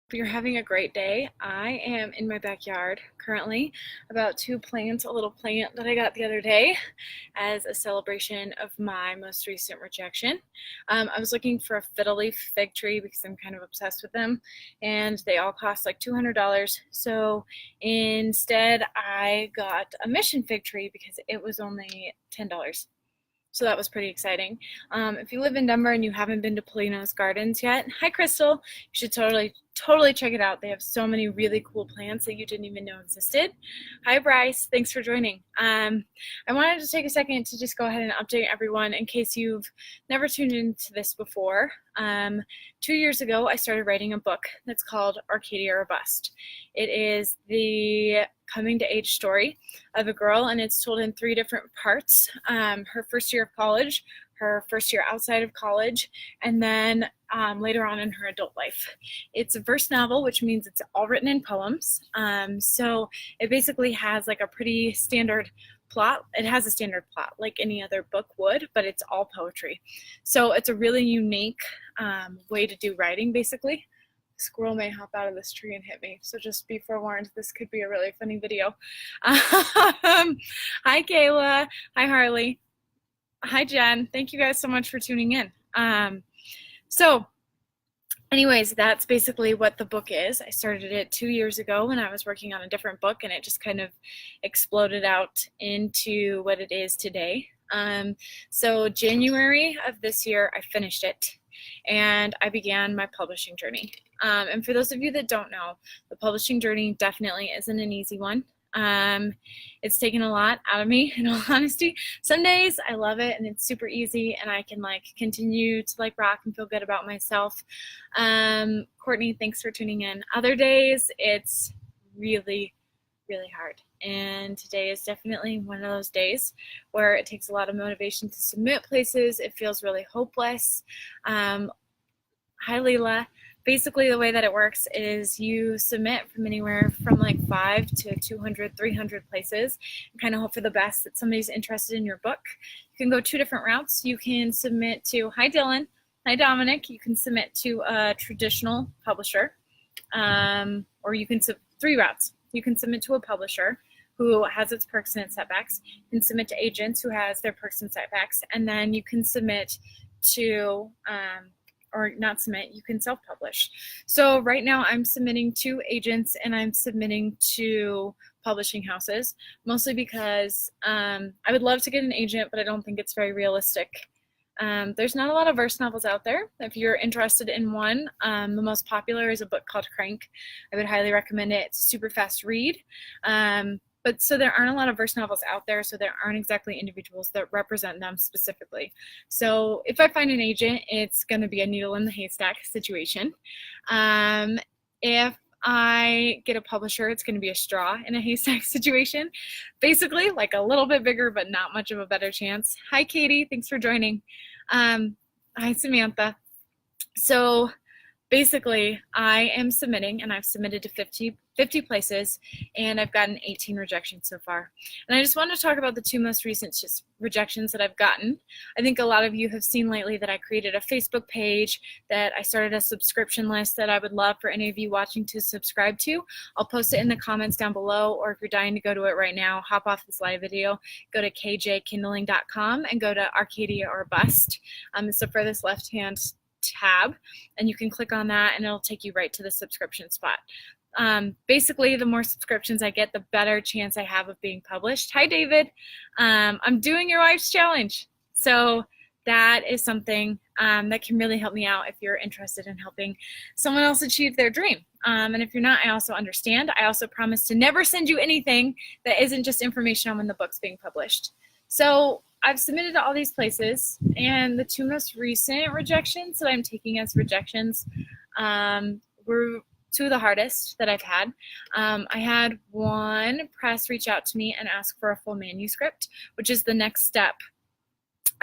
Hope you're having a great day. I am in my backyard currently about to plant a little plant that I got the other day as a celebration of my most recent rejection. I was looking for a fiddle leaf fig tree because I'm kind of obsessed with them, and they all cost like $200. So instead, I got a mission fig tree because it was only $10. So that was pretty exciting. If you live in Denver and you haven't been to Polino's Gardens yet, hi Crystal, you should totally check it out. They have so many really cool plants that you didn't even know existed. Hi Bryce, thanks for joining. I wanted to take a second to just go ahead and update everyone in case you've never tuned into this before. 2 years ago, I started writing a book that's called Arcadia or Bust. It is the coming to age story of a girl, and it's told in 3 different parts. Her first year of college, her first year outside of college, and then later on in her adult life. It's a verse novel, which means it's all written in poems. So it basically has like a pretty standard plot. It has a standard plot like any other book would, but it's all poetry. So it's a really unique way to do writing, basically. Squirrel may hop out of this tree and hit me, so just be forewarned, this could be a really funny video. Hi Kayla, hi Harley, hi Jen, thank you guys so much for tuning in. So anyways, that's basically what the book is. I started it 2 years ago when I was working on a different book, and it just kind of exploded out into what it is today. So January of this year, I finished it, and I began my publishing journey. And for those of you that don't know, the publishing journey definitely isn't an easy one. It's taken a lot out of me, in all honesty. Some days I love it and it's super easy and I can like continue to like rock and feel good about myself. Courtney, thanks for tuning in. Other days it's really hard. And today is definitely one of those days where it takes a lot of motivation to submit places. It feels really hopeless. Hi Leela. Basically the way that it works is you submit from anywhere from like 5 to 200, 300 places and kind of hope for the best that somebody's interested in your book. You can go 2 different routes. You can submit to, hi Dylan, hi Dominic, you can submit to a traditional publisher, or you can 3 routes. You can submit to a publisher who has its perks and its setbacks. You can submit to agents who has their perks and setbacks, and then you can submit to or not submit, you can self-publish. So right now I'm submitting to agents and I'm submitting to publishing houses, mostly because I would love to get an agent, but I don't think it's very realistic. There's not a lot of verse novels out there. If you're interested in one, the most popular is a book called Crank. I would highly recommend it. It's a super fast read. But so there aren't a lot of verse novels out there, so there aren't exactly individuals that represent them specifically. So if I find an agent, it's going to be a needle in the haystack situation. If I get a publisher, it's going to be a straw in a haystack situation. Basically, like a little bit bigger, but not much of a better chance. Hi, Katie. Thanks for joining. Hi, Samantha. So basically, I am submitting, and I've submitted to 50 places, and I've gotten 18 rejections so far. And I just want to talk about the 2 most recent rejections that I've gotten. I think a lot of you have seen lately that I created a Facebook page, that I started a subscription list that I would love for any of you watching to subscribe to. I'll post it in the comments down below, or if you're dying to go to it right now, hop off this live video, go to kjkindling.com and go to Arcadia or Bust. It's the furthest left-hand tab, and you can click on that and it'll take you right to the subscription spot. Basically, the more subscriptions I get, the better chance I have of being published. Hi, David. I'm doing your wife's challenge. So that is something that can really help me out if you're interested in helping someone else achieve their dream. And if you're not, I also understand. I also promise to never send you anything that isn't just information on when the book's being published. So I've submitted to all these places, and the 2 most recent rejections that I'm taking as rejections were 2 of the hardest that I've had. I had one press reach out to me and ask for a full manuscript, which is the next step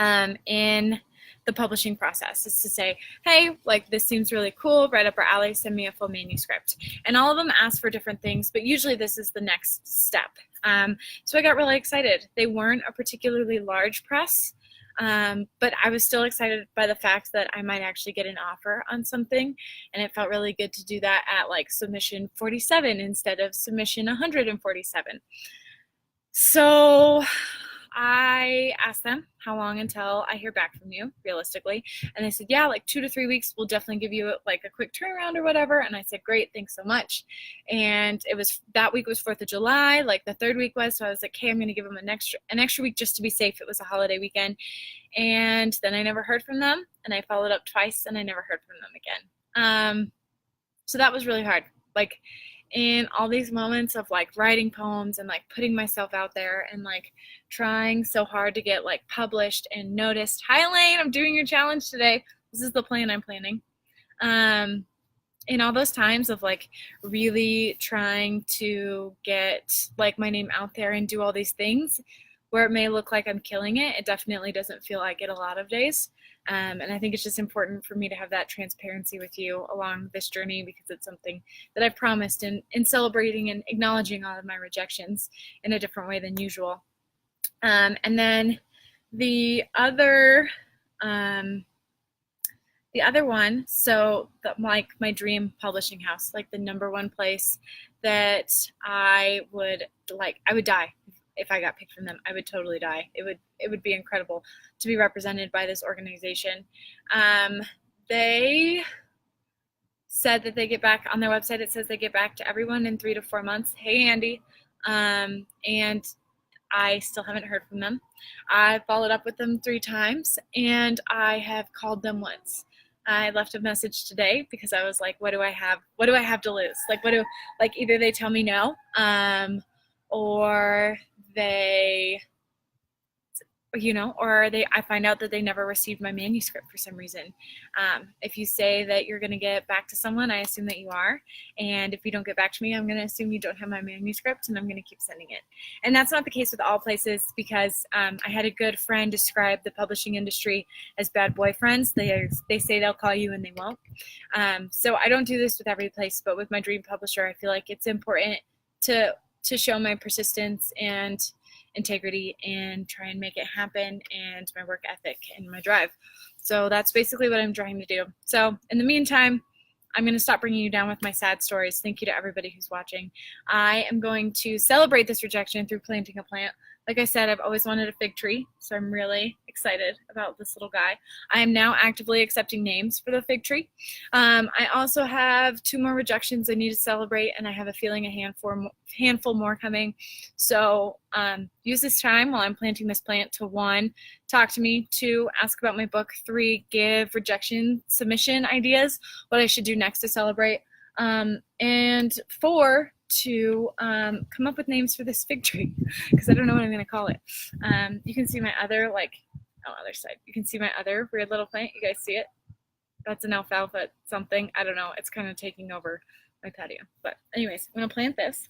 in the publishing process, is to say, hey, like this seems really cool, right up our alley, send me a full manuscript. And all of them ask for different things, but usually this is the next step. So I got really excited. They weren't a particularly large press. But I was still excited by the fact that I might actually get an offer on something, and it felt really good to do that at like submission 47 instead of submission 147. So I asked them how long until I hear back from you, realistically. And they said, yeah, like 2 to 3 weeks. We'll definitely give you like a quick turnaround or whatever. And I said, great, thanks so much. And it was that week was 4th of July, like the third week was. So I was like, hey, I'm going to give them an extra week just to be safe. It was a holiday weekend. And then I never heard from them. And I followed up twice and I never heard from them again. So that was really hard. Like, in all these moments of like writing poems and like putting myself out there and like trying so hard to get like published and noticed. Hi Elaine, I'm doing your challenge today. This is the plan I'm planning. In all those times of like really trying to get like my name out there and do all these things, where it may look like I'm killing it, it definitely doesn't feel like it a lot of days. And I think it's just important for me to have that transparency with you along this journey, because it's something that I've promised in celebrating and acknowledging all of my rejections in a different way than usual. And then the other one, so like my dream publishing house, like the number one place that I would die. If I got picked from them, I would totally die. It would be incredible to be represented by this organization. They said that they get back on their website. It says they get back to everyone in 3 to 4 months. Hey, Andy. And I still haven't heard from them. I followed up with them 3 times, and I have called them once. I left a message today because I was like, what do I have to lose? Like either they tell me no, or I find out that they never received my manuscript for some reason. If you say that you're going to get back to someone, I assume that you are. And if you don't get back to me, I'm going to assume you don't have my manuscript, and I'm going to keep sending it. And that's not the case with all places, because I had a good friend describe the publishing industry as bad boyfriends. They say they'll call you and they won't. So I don't do this with every place, but with my dream publisher, I feel like it's important to show my persistence and integrity and try and make it happen, and my work ethic and my drive. So that's basically what I'm trying to do. So in the meantime, I'm going to stop bringing you down with my sad stories. Thank you to everybody who's watching. I am going to celebrate this rejection through planting a plant. Like I said, I've always wanted a fig tree, so I'm really excited about this little guy. I am now actively accepting names for the fig tree. I also have 2 more rejections I need to celebrate, and I have a feeling a handful more coming. So use this time while I'm planting this plant to 1, talk to me, 2, ask about my book, 3, give rejection submission ideas, what I should do next to celebrate, and 4, to come up with names for this fig tree, because I don't know what I'm going to call it. You can see my other other side. You can see my other weird little plant. You guys see it? That's an alfalfa something. I don't know. It's kind of taking over my patio. But anyways, I'm going to plant this.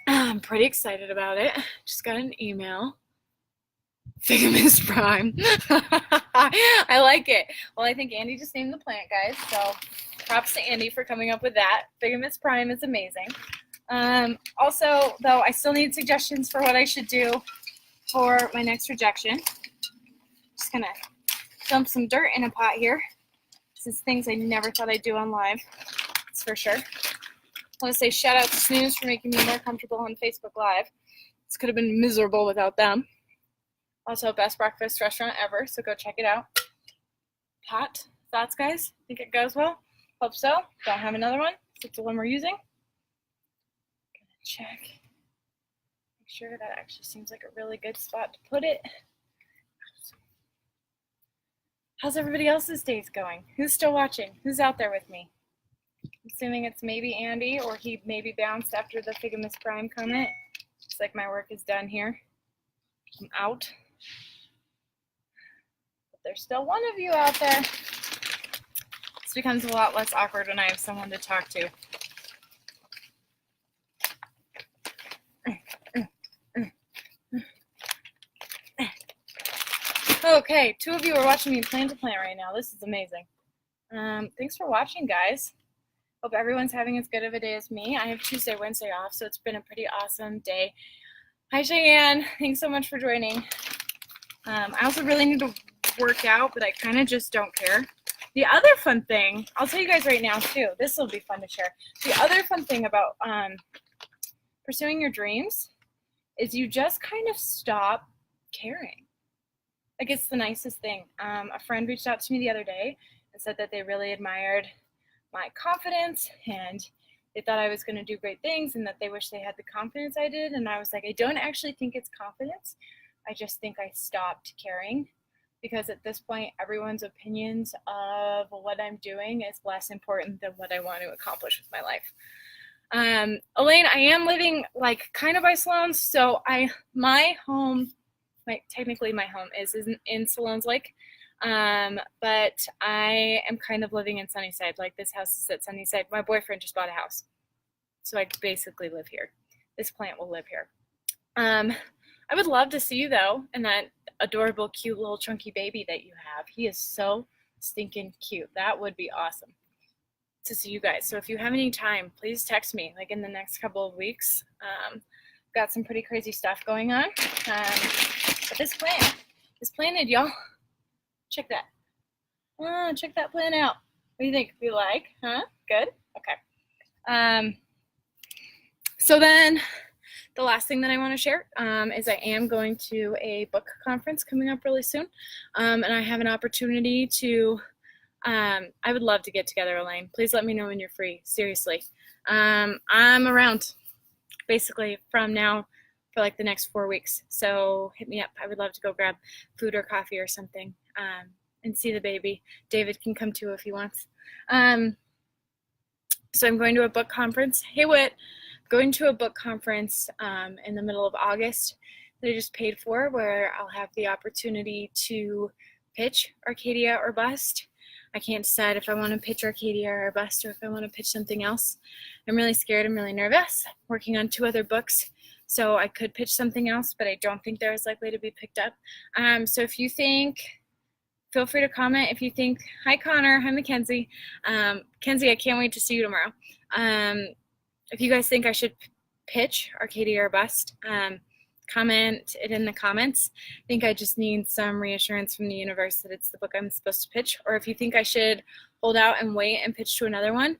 I'm pretty excited about it. Just got an email. Figamus Prime. I like it. Well, I think Andy just named the plant, guys. So props to Andy for coming up with that. Figamus Prime is amazing. Also, though, I still need suggestions for what I should do for my next rejection. Just gonna dump some dirt in a pot here. This is things I never thought I'd do on live. That's for sure. I want to say shout out to Snooze for making me more comfortable on Facebook Live. This could have been miserable without them. Also, best breakfast restaurant ever, so go check it out. Pot. Thoughts, guys? Think it goes well? Hope so. Don't have another one. It's the one we're using. Gonna check. Make sure that actually seems like a really good spot to put it. How's everybody else's days going? Who's still watching? Who's out there with me? I'm assuming it's maybe Andy, or he maybe bounced after the Figamus Prime comment. Looks like my work is done here. I'm out. But there's still one of you out there. This becomes a lot less awkward when I have someone to talk to. Okay, 2 of you are watching me plant a plant right now. This is amazing. Thanks for watching, guys. Hope everyone's having as good of a day as me. I have Tuesday, Wednesday off, so it's been a pretty awesome day. Hi, Cheyenne. Thanks so much for joining. I also really need to work out, but I kind of just don't care. The other fun thing, I'll tell you guys right now too, this will be fun to share. The other fun thing about pursuing your dreams is you just kind of stop caring. Like, it's the nicest thing. A friend reached out to me the other day and said that they really admired my confidence and they thought I was going to do great things and that they wish they had the confidence I did. And I was like, I don't actually think it's confidence. I just think I stopped caring, because at this point, everyone's opinions of what I'm doing is less important than what I want to accomplish with my life. Elaine, I am living like kind of by Sloan's, so my home is in Sloan's Lake, but I am kind of living in Sunnyside. Like, this house is at Sunnyside. My boyfriend just bought a house, so I basically live here. This plant will live here. I would love to see you though, and that adorable, cute little chunky baby that you have. He is so stinking cute. That would be awesome to see you guys. So if you have any time, please text me like in the next couple of weeks. Got some pretty crazy stuff going on. But this planted, y'all. Check that. Check that plant out. What do you think? We like? Huh? Good? Okay. So then the last thing that I want to share is I am going to a book conference coming up really soon. And I have an opportunity to, I would love to get together, Elaine. Please let me know when you're free. Seriously. I'm around basically from now for like the next 4 weeks. So hit me up. I would love to go grab food or coffee or something and see the baby. David can come too if he wants. So I'm going to a book conference. Hey, Whit. Going to a book conference in the middle of August that I just paid for, where I'll have the opportunity to pitch Arcadia or Bust. I can't decide if I want to pitch Arcadia or Bust or if I want to pitch something else. I'm really scared. I'm really nervous. I'm working on 2 other books, so I could pitch something else, but I don't think they're as likely to be picked up. So if you think, feel free to comment. If you think, hi Connor, hi Mackenzie. Kenzie, I can't wait to see you tomorrow. If you guys think I should pitch Arcadia or Bust, comment it in the comments. I think I just need some reassurance from the universe that it's the book I'm supposed to pitch. Or if you think I should hold out and wait and pitch to another one,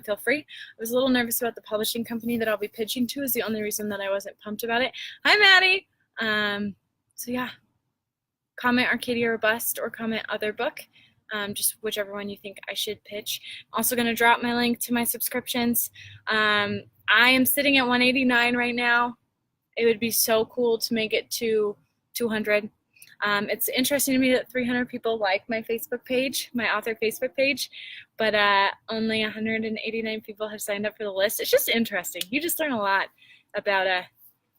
feel free. I was a little nervous about the publishing company that I'll be pitching to, is the only reason that I wasn't pumped about it. Hi, Maddie. So yeah, comment Arcadia or Bust or comment other book. Just whichever one you think I should pitch. Also going to drop my link to my subscriptions. I am sitting at 189 right now. It would be so cool to make it to 200. It's interesting to me that 300 people like my Facebook page, my author Facebook page, but only 189 people have signed up for the list. It's just interesting. You just learn a lot about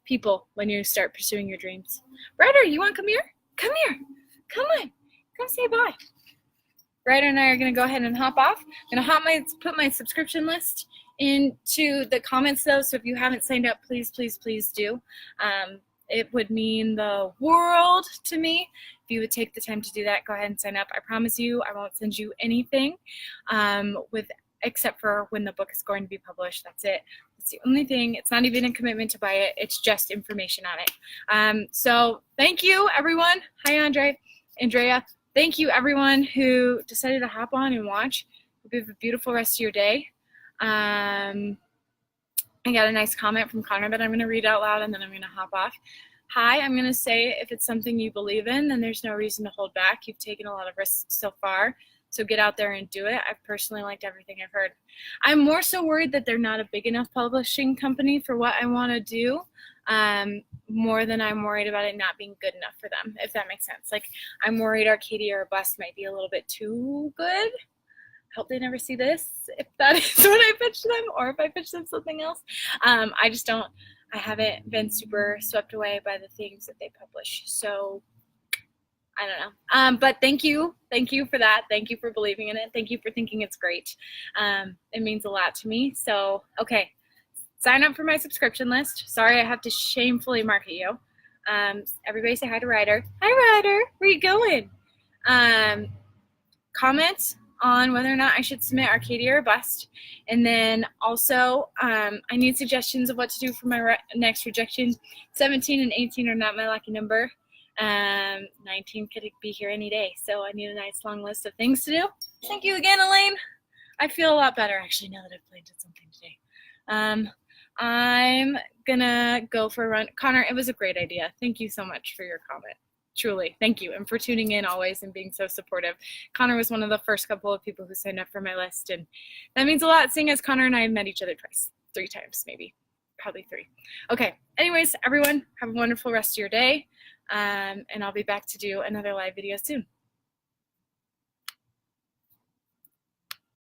people when you start pursuing your dreams. Ryder, you want to come here? Come here. Come on. Come say bye. Ryder and I are going to go ahead and hop off. I'm going to put my subscription list into the comments, though, so if you haven't signed up, please, please, please do. It would mean the world to me if you would take the time to do that. Go ahead and sign up. I promise you I won't send you anything except for when the book is going to be published. That's it. It's the only thing. It's not even a commitment to buy it. It's just information on it. So thank you, everyone. Hi, Andrea. Thank you, everyone who decided to hop on and watch. Hope you have a beautiful rest of your day. I got a nice comment from Connor that I'm going to read out loud, and then I'm going to hop off. Hi, I'm going to say, if it's something you believe in, then there's no reason to hold back. You've taken a lot of risks so far, so get out there and do it. I've personally liked everything I've heard. I'm more so worried that they're not a big enough publishing company for what I want to do, more than I'm worried about it not being good enough for them, if that makes sense. Like, I'm worried Arcadia or Bust might be a little bit too good. Hope they never see this, if that is what I pitch them, or if I pitch them something else. I haven't been super swept away by the things that they publish, so I don't know. But thank you for that. Thank you for believing in it. Thank you for thinking it's great. It means a lot to me. So, okay, sign up for my subscription list. Sorry I have to shamefully market you. Everybody say hi to Ryder. Hi, Ryder. Where you going? Comment on whether or not I should submit Arcadia or Bust. And then also, I need suggestions of what to do for my next rejection. 17 and 18 are not my lucky number. 19 could be here any day, so I need a nice long list of things to do. Thank you again, Elaine. I feel a lot better actually now that I've planted something today. I'm gonna go for a run. Connor, it was a great idea. Thank you so much for your comment. Truly, thank you, and for tuning in always and being so supportive. Connor was one of the first couple of people who signed up for my list, and that means a lot, seeing as Connor and I have met each other twice, 3 times maybe, probably 3. Okay, anyways, everyone, have a wonderful rest of your day, and I'll be back to do another live video soon.